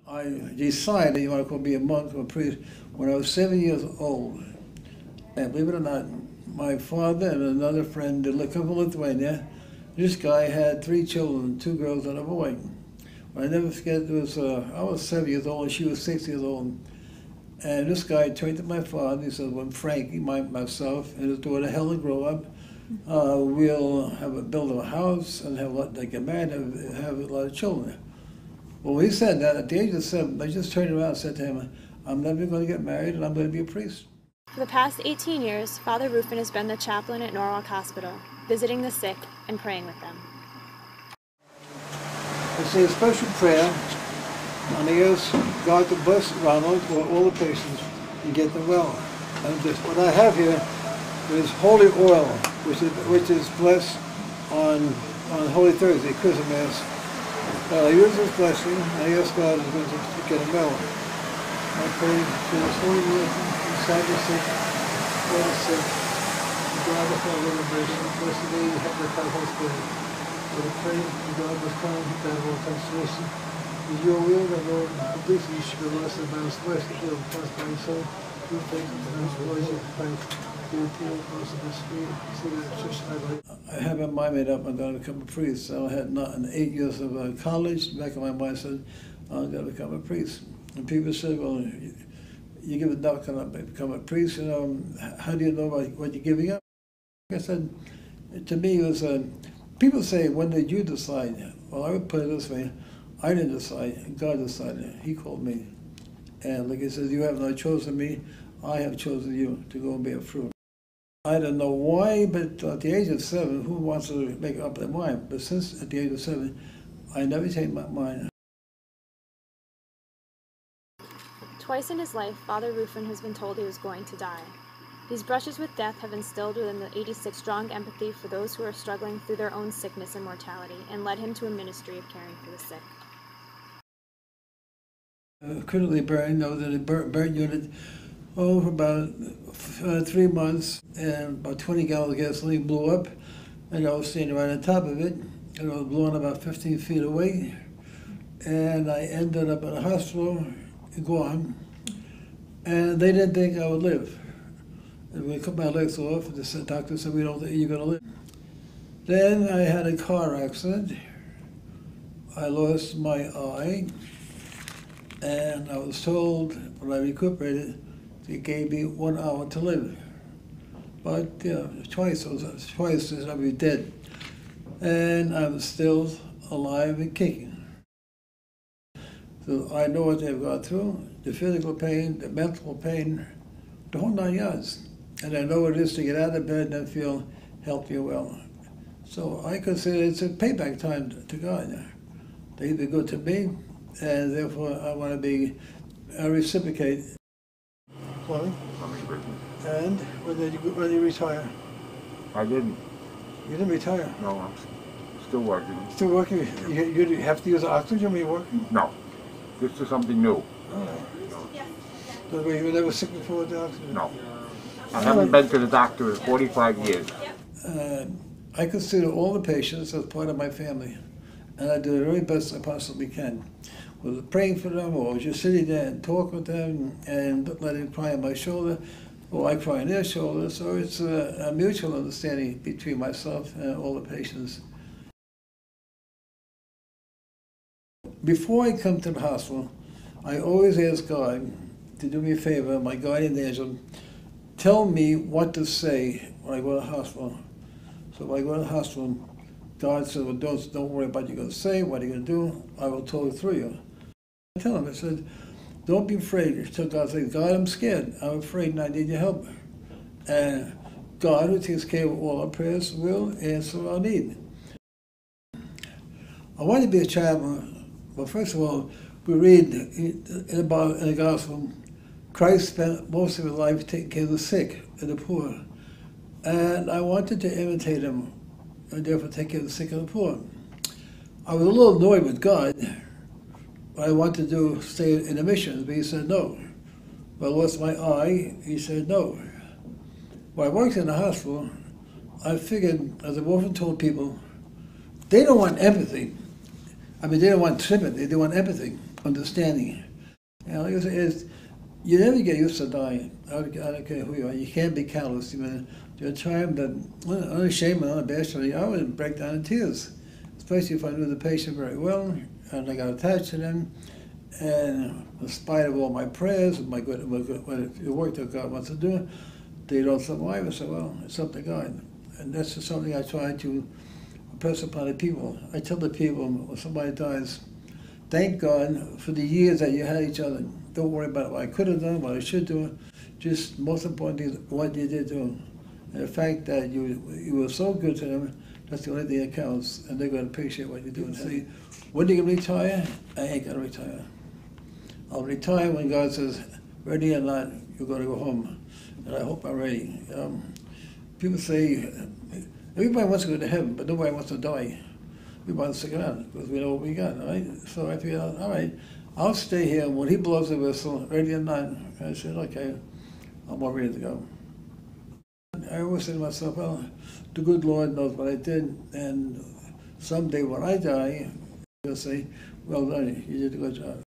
I decided, you want to be a monk or a priest, when I was 7 years old. And believe it or not, my father and another friend come from Lithuania. This guy had 3 children, 2 girls and a boy. I never forget, I was 7 years old and she was 6 years old. And this guy turned to my father, he said, when Frankie, myself, and his daughter Helen grow up, we'll build a house and they get married and have a lot of children. Well, he said that at the age of 7, I just turned around and said to him, I'm never going to get married and I'm going to be a priest. For the past 18 years, Father Rufin has been the chaplain at Norwalk Hospital, visiting the sick and praying with them. I say a special prayer, and I ask God to bless Ronald or all the patients and get them well. And what I have here is holy oil, which is blessed on Holy Thursday, Christmas Mass. I use this blessing, and I ask God to get them well. I pray for this holy word inside the sick, for the sick, God of our liberation, blessed be the head of the hospital. I pray that God was kind, that all consolation. Is your will that Lord, please you should be blessed by His blessed, that will pass by His soul. You take the transformation of Christ. You appeal close to the Spirit. See that church I like. I have my mind made up, I'm going to become a priest. So I had not 8 years of college. Back in my mind, I said, I'm going to become a priest. And people said, well, you give it up, can I become a priest? You know, how do you know what you're giving up? I said, to me, it was, people say, when did you decide? Well, I would put it this way, I didn't decide, God decided, He called me. And like He says, you have not chosen me, I have chosen you to go and bear fruit. I don't know why, but at the age of 7, who wants to make up their mind? But since at the age of 7, I never changed my mind. Twice in his life, Father Rufin has been told he was going to die. These brushes with death have instilled within the 86 strong empathy for those who are struggling through their own sickness and mortality, and led him to a ministry of caring for the sick. Critically burned, I was in a burn unit for about 3 months, and about 20 gallons of gasoline blew up, and I was standing right on top of it, and I was blown about 15 feet away, and I ended up in a hospital, gone, and they didn't think I would live. And when I cut my legs off, the doctor said, we don't think you're going to live. Then I had a car accident. I lost my eye, and I was told when I recuperated, they gave me 1 hour to live. But twice I'll be dead. And I'm still alive and kicking. So I know what they've gone through, the physical pain, the mental pain, the whole 9 yards. And I know what it is to get out of bed and feel healthy and well. So I consider it's a payback time to God. They've been good to me, and therefore I want to reciprocate. Chloe? And when did you retire? I didn't. You didn't retire? No, I'm still working. Still working? You have to use oxygen when you're working? No. This is something new. All right. So you were never sick before with the oxygen? No. I haven't been to the doctor in 45 years. I consider all the patients as part of my family, and I do the very best I possibly can. Whether praying for them, or just sitting there and talk with them, and letting them cry on my shoulder, or I cry on their shoulder. So it's a mutual understanding between myself and all the patients. Before I come to the hospital, I always ask God to do me a favor, my guardian angel, tell me what to say when I go to the hospital. So when I go to the hospital, God said, well, don't worry about what you're going to say, what you're going to do, I will talk through you. I tell him, I said, don't be afraid. So God said, God, I'm scared. I'm afraid and I need your help. And God, who takes care of all our prayers, will answer our need. I want to be a chaplain. Well, first of all, we read in the Gospel, Christ spent most of his life taking care of the sick and the poor. And I wanted to imitate him, and therefore take care of the sick and the poor. I was a little annoyed with God. What I wanted to stay in the mission, but He said no. When I lost my eye, He said no. When I worked in the hospital, I figured, as I've often told people, they don't want empathy. I mean, they don't want sympathy, they want empathy. understanding. And like I said, you never get used to dying. I don't care who you are. You can't be callous. There are times that, unashamed and unabashed, I would break down in tears, especially if I knew the patient very well and I got attached to them. And in spite of all my prayers and the work that God wants to do, they don't survive. I said, well, it's up to God. And that's just something I try to impress upon the people. I tell the people when somebody dies, thank God for the years that you had each other. Don't worry about what I could have done, what I should do. Just most importantly, what you did do. And the fact that you were so good to them, that's the only thing that counts. And they're going to appreciate what you do. And say, when are you going to retire? I ain't going to retire. I'll retire when God says, ready or not, you're going to go home. And I hope I'm ready. People say, everybody wants to go to heaven, but nobody wants to die. We want to stick around because we know what we got, right? So I figured out, all right, I'll stay here. When he blows the whistle, ready or not, I said, okay, I'm all ready to go. I always say to myself, well, the good Lord knows what I did, and someday when I die, he'll say, well done, you did a good job.